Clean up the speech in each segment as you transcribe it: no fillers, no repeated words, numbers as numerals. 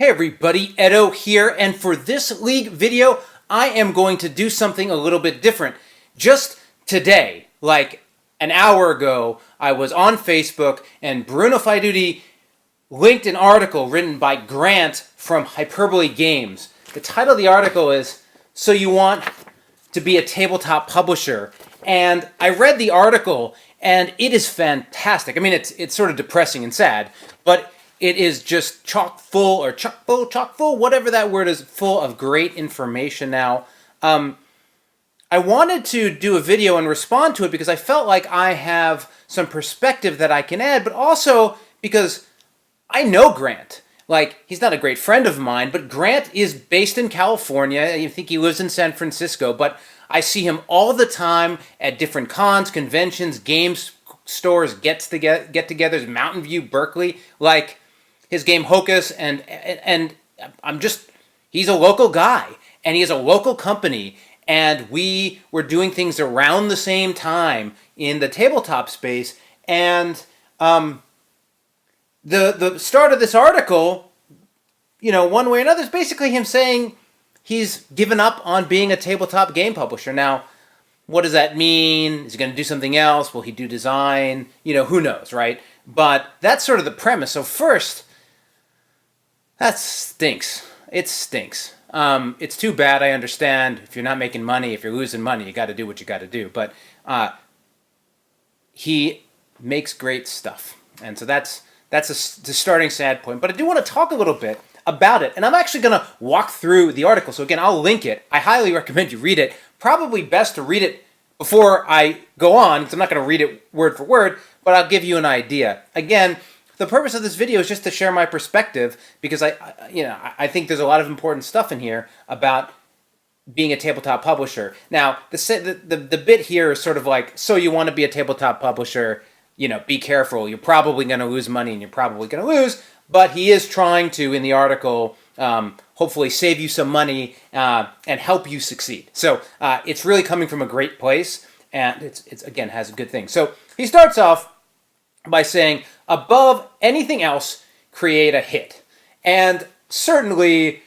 Hey everybody, Edo here, and for this League video, I am going to do something a little bit different. Just today, like an hour ago, I was on Facebook and Bruno Faiduti linked an article written by Grant from Hyperbole Games. The title of the article is, "So You Want to Be a Tabletop Publisher?" And I read the article, and it is fantastic. I mean, it's sort of depressing and sad, but it is just chock full, whatever that word is, full of great information now. I wanted to do a video and respond to it because I felt like I have some perspective that I can add, but also because I know Grant. Like, he's not a great friend of mine, but Grant is based in California. I think he lives in San Francisco, but I see him all the time at different cons, conventions, games stores, get-togethers, Mountain View, Berkeley, like his game Hocus, and he's a local guy, and he has a local company, and we were doing things around the same time in the tabletop space, and the start of this article, one way or another, is basically him saying he's given up on being a tabletop game publisher. Now, what does that mean? Is he going to do something else? Will he do design? Who knows, right? But that's sort of the premise. So first, that stinks. It stinks. It's too bad, I understand. If you're not making money, if you're losing money, you got to do what you got to do. But he makes great stuff. And so that's the starting sad point. But I do want to talk a little bit about it. And I'm actually going to walk through the article. So again, I'll link it. I highly recommend you read it. Probably best to read it before I go on, because I'm not going to read it word for word, but I'll give you an idea. Again, the purpose of this video is just to share my perspective, because I think there's a lot of important stuff in here about being a tabletop publisher. Now, the bit here is sort of like, so you want to be a tabletop publisher, be careful. You're probably going to lose money, and you're probably going to lose. But he is trying to, in the article, hopefully save you some money and help you succeed. So it's really coming from a great place, and it's again has a good thing. So he starts off by saying, above anything else, create a hit. And certainly,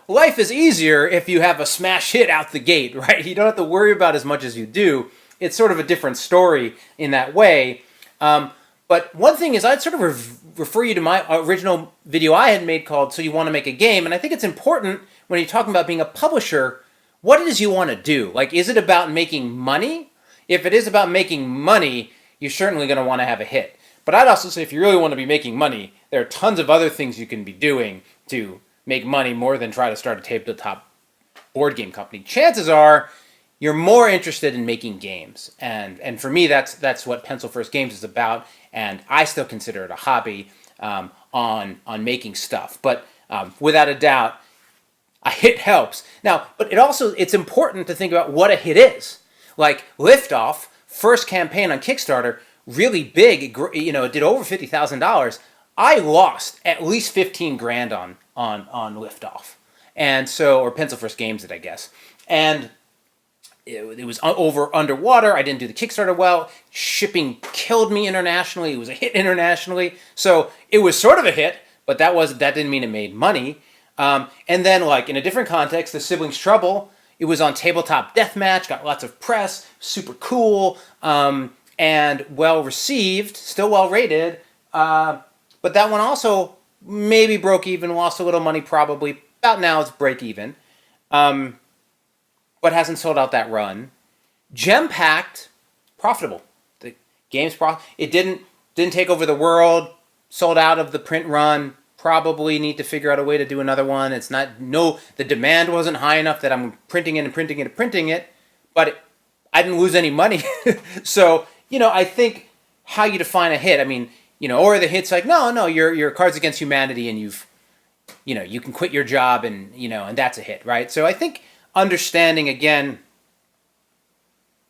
life is easier if you have a smash hit out the gate, right? You don't have to worry about as much as you do. It's sort of a different story in that way. But one thing is, I'd sort of refer you to my original video I had made called So You Want to Make a Game. And I think it's important when you're talking about being a publisher, what it is you want to do. Like, is it about making money? If it is about making money, you're certainly going to want to have a hit. But I'd also say if you really want to be making money, there are tons of other things you can be doing to make money more than try to start a tabletop board game company. Chances are you're more interested in making games. And for me, that's what Pencil First Games is about. And I still consider it a hobby on making stuff. But without a doubt, a hit helps. Now, but it's important to think about what a hit is. Like Liftoff, first campaign on Kickstarter, really big. It did over $50,000. I lost at least 15 grand on Liftoff, and so, or Pencil First Games did, I guess, and it was underwater. I didn't do the Kickstarter well. Shipping killed me internationally. It was a hit internationally, so it was sort of a hit, but that didn't mean it made money. And then, like in a different context, the Siblings Trouble. It was on Tabletop Deathmatch, got lots of press, super cool, and well received, still well rated. But that one also maybe broke even, lost a little money probably. About now it's break even. But hasn't sold out that run. Gem-packed, profitable. The game's it didn't take over the world, sold out of the print run. Probably need to figure out a way to do another one. The demand wasn't high enough that I'm printing it, but I didn't lose any money. So, I think how you define a hit, or the hit's like, no, your Cards Against Humanity, and you can quit your job, and that's a hit, right? So I think understanding, again,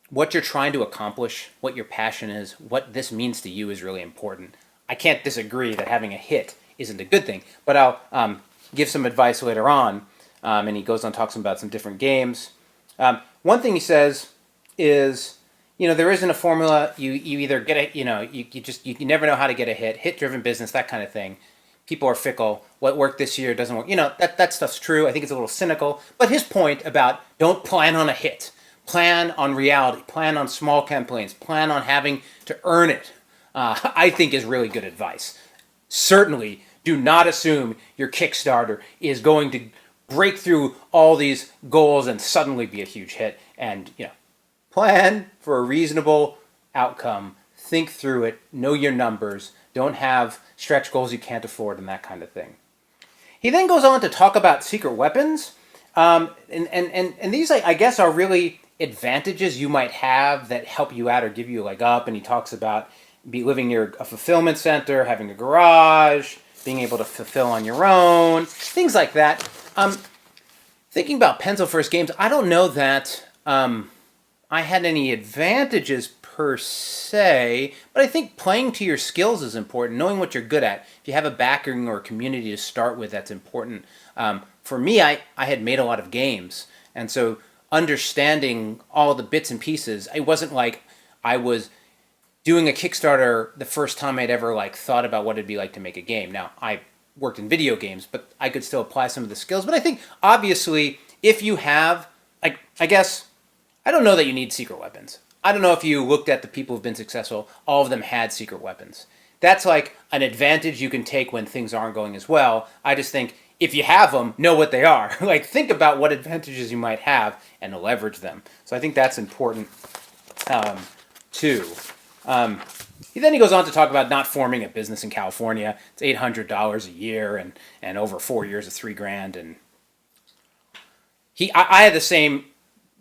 what you're trying to accomplish, what your passion is, what this means to you is really important. I can't disagree that having a hit isn't a good thing, but I'll give some advice later on, and he goes on talks about some different games. One thing he says is, there isn't a formula. You either get a, you never know how to get a hit driven business, that kind of thing. people are fickle. What worked this year doesn't work. That stuff's true. I think it's a little cynical. But his point about don't plan on a hit, plan on reality, plan on small campaigns, plan on having to earn it, I think is really good advice. Certainly, do not assume your Kickstarter is going to break through all these goals and suddenly be a huge hit. And, plan for a reasonable outcome. Think through it. Know your numbers. Don't have stretch goals you can't afford and that kind of thing. He then goes on to talk about secret weapons. And these, I guess, are really advantages you might have that help you out or give you a leg up. And he talks about living near a fulfillment center, having a garage, being able to fulfill on your own, things like that. Thinking about Pencil First Games, I don't know that I had any advantages per se, but I think playing to your skills is important, knowing what you're good at. If you have a backing or a community to start with, that's important. For me, I had made a lot of games, and so understanding all the bits and pieces, it wasn't like I was doing a Kickstarter the first time I'd ever thought about what it'd be like to make a game. Now, I worked in video games, but I could still apply some of the skills. But I think, obviously, if you have, I guess, I don't know that you need secret weapons. I don't know if you looked at the people who've been successful, all of them had secret weapons. That's like an advantage you can take when things aren't going as well. I just think if you have them, know what they are. Think about what advantages you might have and leverage them. So I think that's important too. Then he goes on to talk about not forming a business in California. It's $800 a year and over 4 years of $3,000. And I had the same.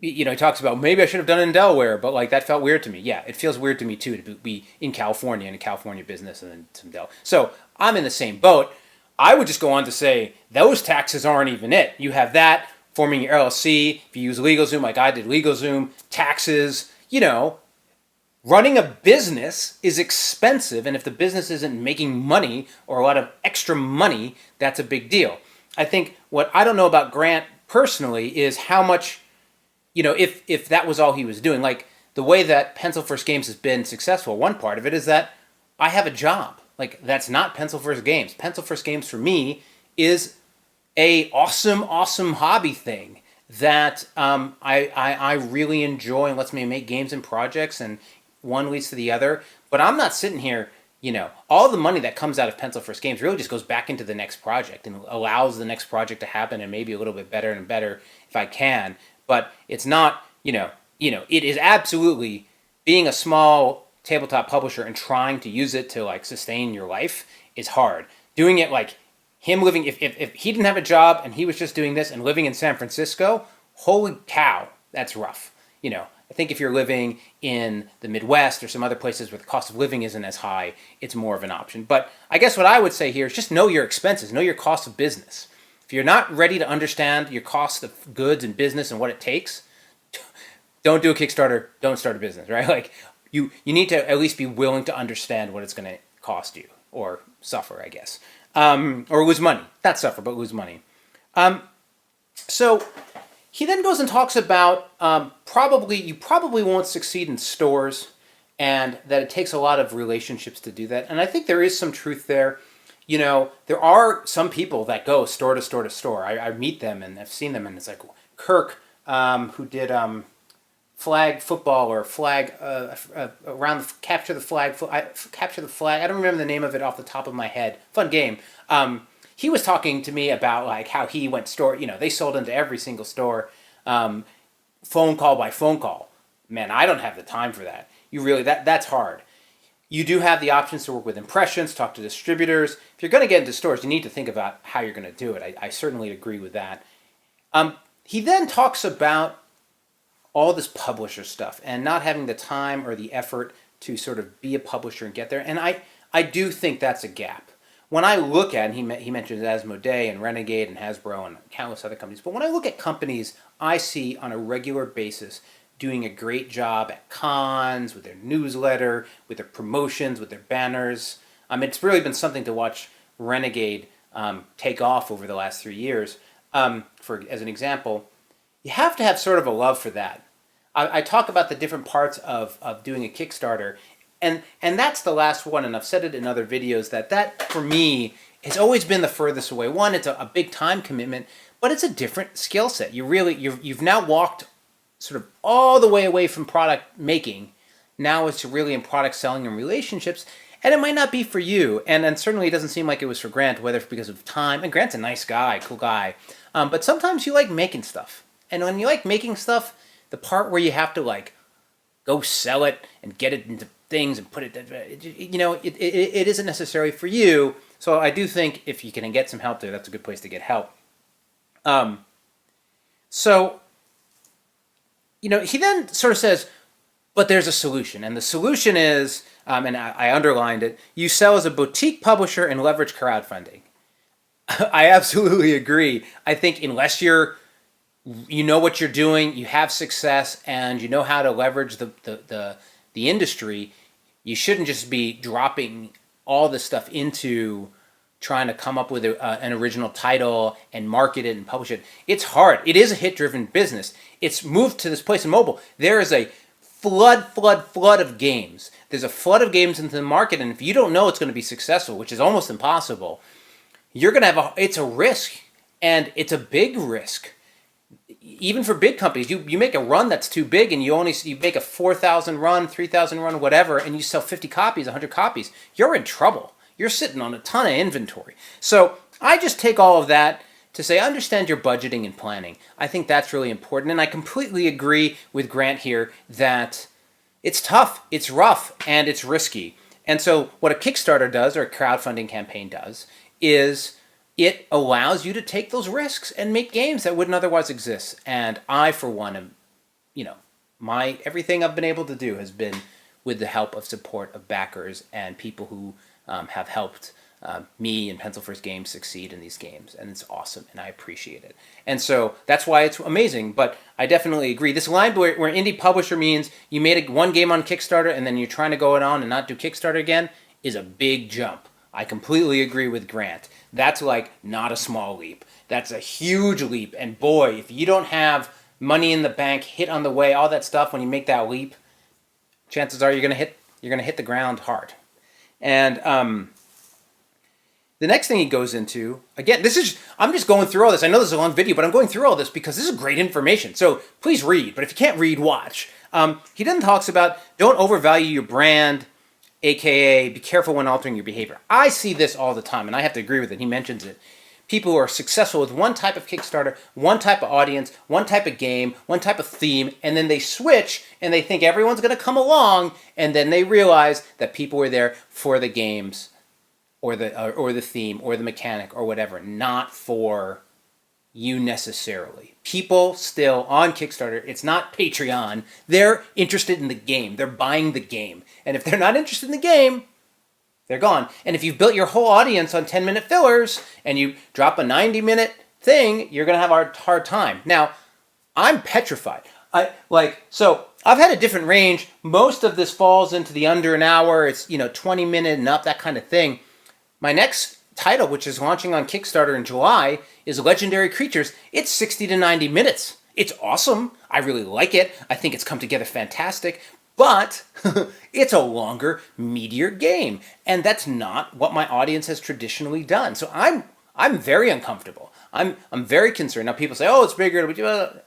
He talks about maybe I should have done it in Delaware, but that felt weird to me. Yeah, it feels weird to me too to be in California in a California business and then some Delaware. So I'm in the same boat. I would just go on to say those taxes aren't even it. You have that, forming your LLC. If you use LegalZoom like I did, LegalZoom, taxes. Running a business is expensive, and if the business isn't making money or a lot of extra money, that's a big deal. I think what I don't know about Grant personally is how much. If that was all he was doing, the way that Pencil First Games has been successful, one part of it is that I have a job. That's not Pencil First Games. Pencil First Games for me is a awesome hobby thing that I really enjoy and lets me make games and projects, and one leads to the other. But I'm not sitting here, all the money that comes out of Pencil First Games really just goes back into the next project and allows the next project to happen and maybe a little bit better and better if I can. But it's not, it is absolutely being a small tabletop publisher and trying to use it to sustain your life is hard. Doing it him living, if he didn't have a job and he was just doing this and living in San Francisco, holy cow, that's rough. I think if you're living in the Midwest or some other places where the cost of living isn't as high, it's more of an option. But I guess what I would say here is just know your expenses, know your cost of business. If you're not ready to understand your cost of goods and business and what it takes, don't do a Kickstarter, don't start a business, right? You need to at least be willing to understand what it's going to cost you, or suffer, I guess. Or lose money. Not suffer, but lose money. So he then goes and talks about you probably won't succeed in stores, and that it takes a lot of relationships to do that. And I think there is some truth there. There are some people that go store to store to store. I meet them and I've seen them, and it's Kirk, who did flag football or flag around capture the flag. Capture the flag. I don't remember the name of it off the top of my head. Fun game. He was talking to me about how he went store. They sold into every single store, phone call by phone call. Man, I don't have the time for that. That's hard. You do have the options to work with impressions, talk to distributors. If you're going to get into stores, you need to think about how you're going to do it. I certainly agree with that. He then talks about all this publisher stuff and not having the time or the effort to sort of be a publisher and get there. And I do think that's a gap. When I look at, and he mentions Asmodee and Renegade and Hasbro and countless other companies, but when I look at companies I see on a regular basis doing a great job at cons, with their newsletter, with their promotions, with their banners. It's really been something to watch Renegade take off over the last 3 years. As an example, you have to have sort of a love for that. I talk about the different parts of doing a Kickstarter, and that's the last one, and I've said it in other videos, that for me it's always been the furthest away. One, it's a big time commitment, but it's a different skill set. You've now walked sort of all the way away from product making. Now it's really in product selling and relationships, and it might not be for you. And certainly it doesn't seem like it was for Grant, whether it's because of time. And Grant's a nice guy, cool guy, but sometimes you like making stuff. And when you like making stuff, the part where you have to like go sell it and get it into things and put it, it isn't necessarily for you. So I do think if you can get some help there, that's a good place to get help. So, he then sort of says, but there's a solution. And the solution is, and I underlined it, you sell as a boutique publisher and leverage crowdfunding. I absolutely agree. I think unless you know what you're doing, you have success, and you know how to leverage the industry, you shouldn't just be dropping all this stuff into trying to come up with an original title and market it and publish it. It's hard. It is a hit-driven business. It's moved to this place in mobile. There is a flood of games. There's a flood of games into the market, and if you don't know it's going to be successful, which is almost impossible, you're going to it's a risk, and it's a big risk. Even for big companies, you make a run that's too big, and you make a 4,000 run, 3,000 run, whatever, and you sell 50 copies, 100 copies, you're in trouble. You're sitting on a ton of inventory. So I just take all of that to say, understand your budgeting and planning. I think that's really important, and I completely agree with Grant here that it's tough, it's rough, and it's risky. And so what a Kickstarter does, or a crowdfunding campaign does, is it allows you to take those risks and make games that wouldn't otherwise exist. And I, for one, am, everything I've been able to do has been with the help of support of backers and people who have helped me and Pencil First Games succeed in these games. And it's awesome, and I appreciate it. And so that's why it's amazing. But I definitely agree. This line where indie publisher means you made one game on Kickstarter and then you're trying to go on and not do Kickstarter again is a big jump. I completely agree with Grant. That's like not a small leap. That's a huge leap. And boy, if you don't have money in the bank, hit on the way, all that stuff, when you make that leap, chances are you're gonna hit the ground hard. And the next thing he goes into, again, I'm just going through all this. I know this is a long video, but I'm going through all this because this is great information. So please read. But if you can't read, watch. He then talks about don't overvalue your brand, AKA be careful when altering your behavior. I see this all the time, and I have to agree with it. He mentions it. People who are successful with one type of Kickstarter, one type of audience, one type of game, one type of theme, and then they switch and they think everyone's going to come along, and then they realize that people were there for the games or the theme or the mechanic or whatever, not for you necessarily. People still on Kickstarter, it's not Patreon, they're interested in the game. They're buying the game. And if they're not interested in the game, they're gone. And if you've built your whole audience on 10-minute fillers and you drop a 90-minute thing, you're going to have a hard time. Now, I'm petrified. So I've had a different range. Most of this falls into the under an hour. It's 20-minute and up, that kind of thing. My next title, which is launching on Kickstarter in July, is Legendary Creatures. It's 60 to 90 minutes. It's awesome. I really like it. I think it's come together fantastic. But it's a longer, meatier game. And that's not what my audience has traditionally done. So I'm very uncomfortable. I'm very concerned. Now people say, oh, it's bigger. The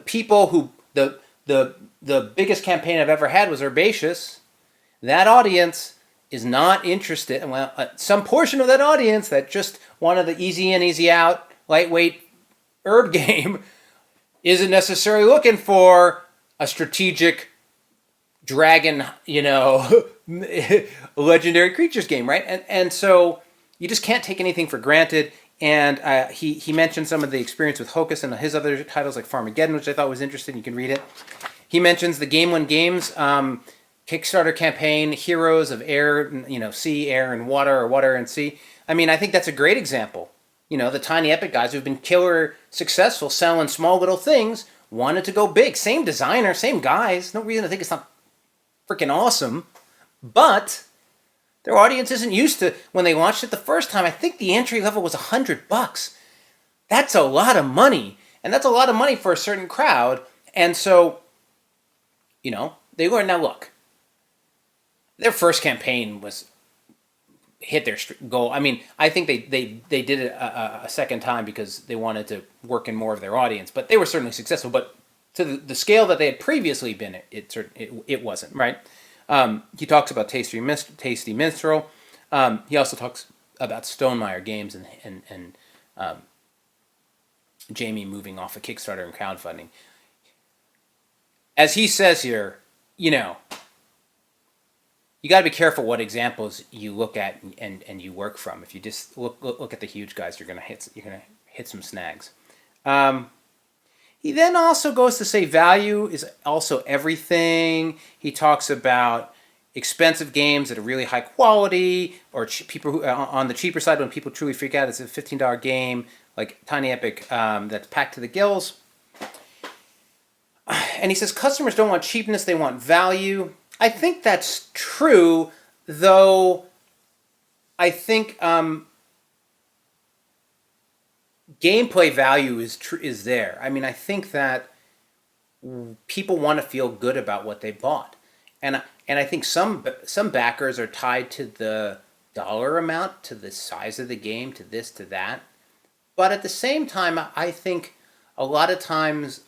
people who, the biggest campaign I've ever had was Herbaceous. That audience is not interested. Well, some portion of that audience that just wanted the easy in, easy out, lightweight herb game isn't necessarily looking for a strategic dragon, legendary creatures game, right? And so you just can't take anything for granted. And he mentioned some of the experience with Hocus and his other titles like Farmageddon, which I thought was interesting. You can read it. He mentions the Game One Games Kickstarter campaign, Heroes of Air, Sea, Air, and Water, or Water and Sea. I mean, I think that's a great example. The Tiny Epic guys who've been killer successful selling small little things wanted to go big. Same designer, same guys. No reason to think it's not freaking awesome. But their audience isn't used to, when they launched it the first time, I think the entry level was $100. That's a lot of money. And that's a lot of money for a certain crowd. And so, they learned, now look, their first campaign was hit their goal. I mean, I think they did it a second time because they wanted to work in more of their audience, but they were certainly successful. But to the scale that they had previously been, it wasn't, right. He talks about Tasty Minstrel. He also talks about Stonemaier Games and Jamie moving off of Kickstarter and crowdfunding. As he says here, you know, you got to be careful what examples you look at and you work from. If you just look at the huge guys, you're gonna hit some snags. He then also goes to say value is also everything. He talks about expensive games that are really high quality, or people who on the cheaper side when people truly freak out. It's a $15 game like Tiny Epic that's packed to the gills. And he says customers don't want cheapness; they want value. I think that's true, though. I think gameplay value is there. I mean, I think that people want to feel good about what they bought, and I think some backers are tied to the dollar amount, to the size of the game, to this, to that. But at the same time, I think a lot of times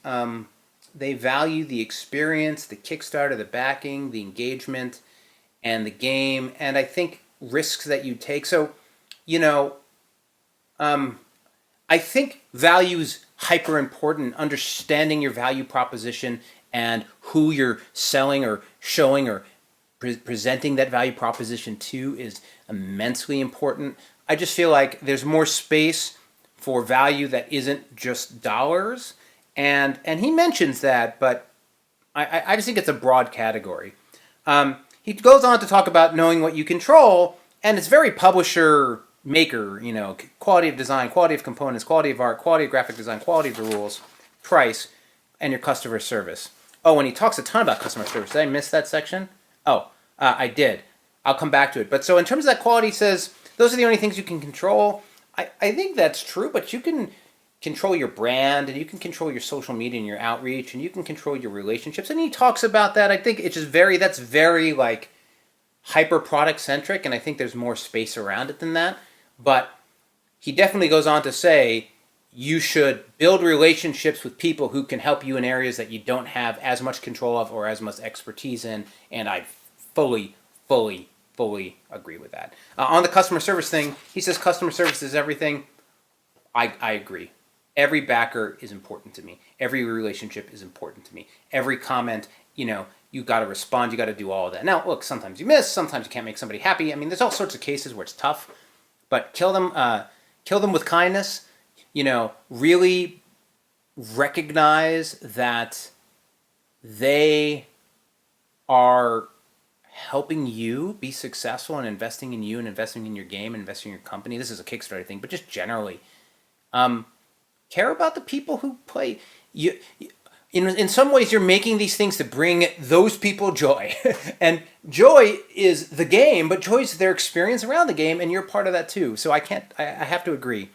they value the experience, the Kickstarter, the backing, the engagement, and the game, and I think risks that you take. So, you know, I think value is hyper important. Understanding your value proposition and who you're selling or showing or presenting that value proposition to is immensely important. I just feel like there's more space for value that isn't just dollars. And he mentions that, but I just think it's a broad category. He goes on to talk about knowing what you control, and it's very publisher maker, you know, quality of design, quality of components, quality of art, quality of graphic design, quality of the rules, price, and your customer service. Oh, and he talks a ton about customer service. Did I miss that section? Oh, I did. I'll come back to it. But so in terms of that quality, he says those are the only things you can control. I think that's true, but you can control your brand, and you can control your social media and your outreach, and you can control your relationships. And he talks about that. I think it's just that's very like hyper product centric, and I think there's more space around it than that. But he definitely goes on to say you should build relationships with people who can help you in areas that you don't have as much control of or as much expertise in, and I fully agree with that. On the customer service thing, he says customer service is everything. I agree. Every backer is important to me. Every relationship is important to me. Every comment, you know, you got to respond. You got to do all of that. Now, look, sometimes you miss. Sometimes you can't make somebody happy. I mean, there's all sorts of cases where it's tough. But kill them with kindness. You know, really recognize that they are helping you be successful and investing in you and investing in your game and investing in your company. This is a Kickstarter thing, but just generally. Care about the people who play. In some ways, you're making these things to bring those people joy. And joy is the game, but joy is their experience around the game, and you're part of that too. So I have to agree.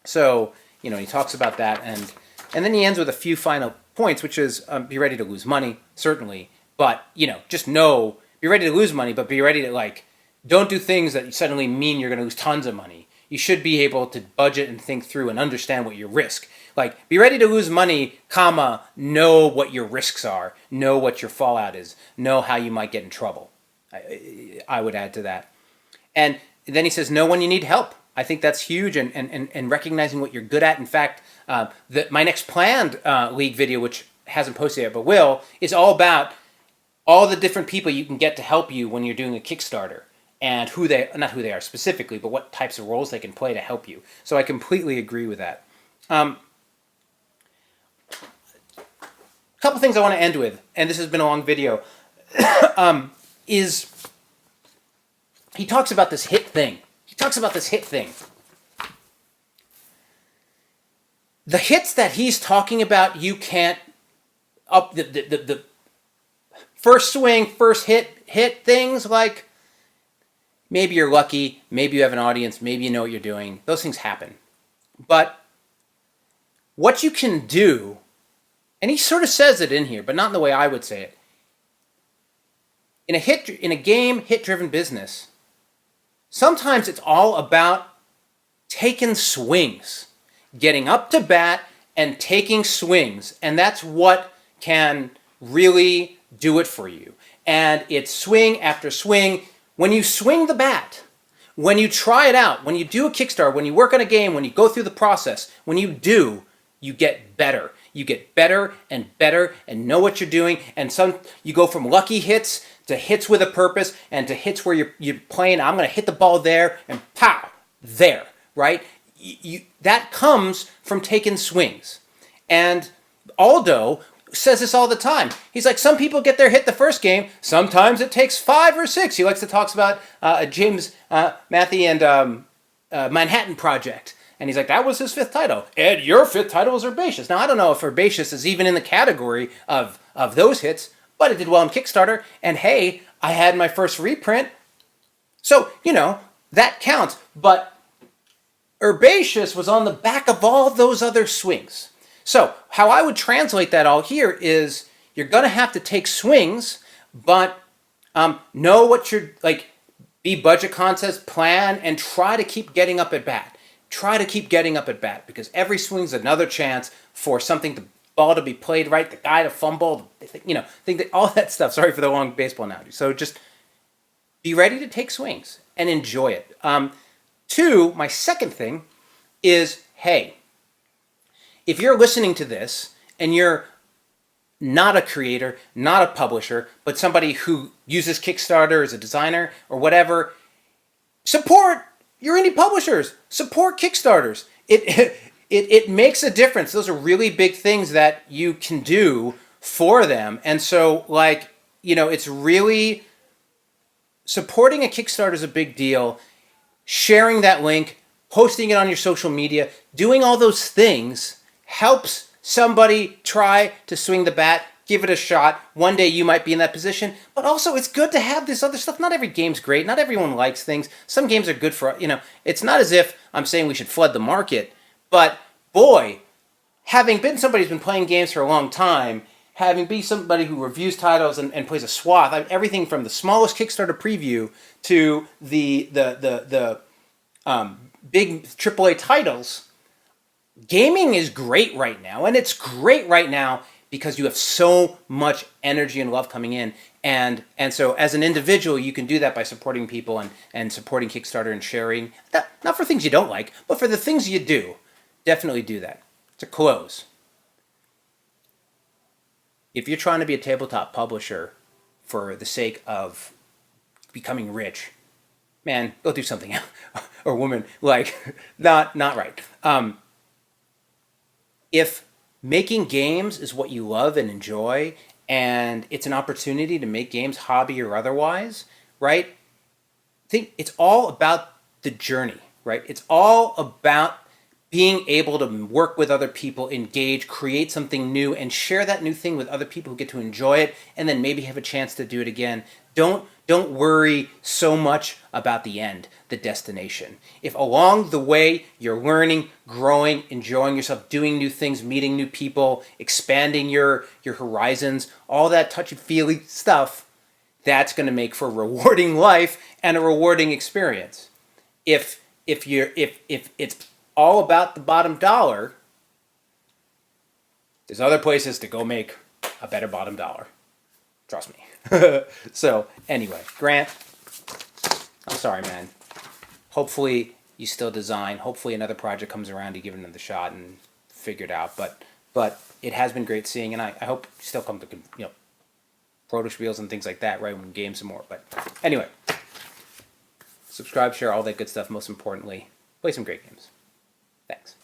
So, you know, he talks about that, and then he ends with a few final points, which is be ready to lose money, certainly. But, you know, just know, be ready to lose money, but be ready to, like, don't do things that suddenly mean you're going to lose tons of money. You should be able to budget and think through and understand what your risk. Like, be ready to lose money, comma, know what your risks are, know what your fallout is, know how you might get in trouble. I would add to that. And then he says, know when you need help. I think that's huge, and recognizing what you're good at. In fact, my next planned League video, which hasn't posted yet but will, is all about all the different people you can get to help you when you're doing a Kickstarter. And not who they are specifically, but what types of roles they can play to help you. So I completely agree with that. A couple things I want to end with, and this has been a long video, is he talks about this hit thing. The hits that he's talking about, you can't up the first swing, first hit things like. Maybe you're lucky, maybe you have an audience, maybe you know what you're doing. Those things happen. But what you can do, and he sort of says it in here, but not in the way I would say it, in a game hit-driven business, sometimes it's all about taking swings, getting up to bat and taking swings, and that's what can really do it for you. And it's swing after swing. When you swing the bat, when you try it out, when you do a Kickstarter, when you work on a game, when you go through the process, when you do, you get better. You get better and know what you're doing. And you go from lucky hits to hits with a purpose and to hits where you're playing, I'm going to hit the ball there and pow, there, right? That comes from taking swings. And Aldo says this all the time. He's like, some people get their hit the first game. Sometimes it takes 5 or 6. He likes to talk about James Matthew and Manhattan Project. And he's like, that was his 5th title. Ed, your 5th title was Herbaceous. Now, I don't know if Herbaceous is even in the category of those hits, but it did well on Kickstarter. And hey, I had my first reprint. So, that counts. But Herbaceous was on the back of all those other swings. So how I would translate that all here is you're going to have to take swings, but know what you're, be budget conscious, plan, and try to keep getting up at bat. Try to keep getting up at bat because every swing's another chance for the ball to be played right, the guy to fumble, think that all that stuff. Sorry for the long baseball analogy. So just be ready to take swings and enjoy it. 2, my second thing is, hey, if you're listening to this and you're not a creator, not a publisher, but somebody who uses Kickstarter as a designer or whatever, support your indie publishers. Support Kickstarters. It makes a difference. Those are really big things that you can do for them. And so, it's really supporting a Kickstarter is a big deal. Sharing that link, posting it on your social media, doing all those things helps somebody try to swing the bat, give it a shot. One day you might be in that position, but also it's good to have this other stuff. Not every game's great. Not everyone likes things. Some games are good for, it's not as if I'm saying we should flood the market, but boy, having been somebody who's been playing games for a long time, having been somebody who reviews titles and plays a swath, everything from the smallest Kickstarter preview to the big AAA titles, gaming is great right now, and it's great right now because you have so much energy and love coming in, and so as an individual, you can do that by supporting people and supporting Kickstarter and sharing, not for things you don't like, but for the things you do. Definitely do that. To close, if you're trying to be a tabletop publisher for the sake of becoming rich, man, go do something else. Or woman, not right. If making games is what you love and enjoy, and it's an opportunity to make games hobby or otherwise, right? I think it's all about the journey, right? It's all about being able to work with other people, engage, create something new, and share that new thing with other people who get to enjoy it, and then maybe have a chance to do it again. Don't worry so much about the end, the destination. If along the way you're learning, growing, enjoying yourself, doing new things, meeting new people, expanding your horizons, all that touchy-feely stuff, that's going to make for a rewarding life and a rewarding experience. If it's all about the bottom dollar, there's other places to go make a better bottom dollar. Trust me. So, anyway, Grant, I'm sorry, man. Hopefully you still design. Hopefully another project comes around, you give it another shot and figure it out. But it has been great seeing, and I hope you still come to, produce reels and things like that, right, when games some more. But anyway, subscribe, share, all that good stuff. Most importantly, play some great games. Thanks.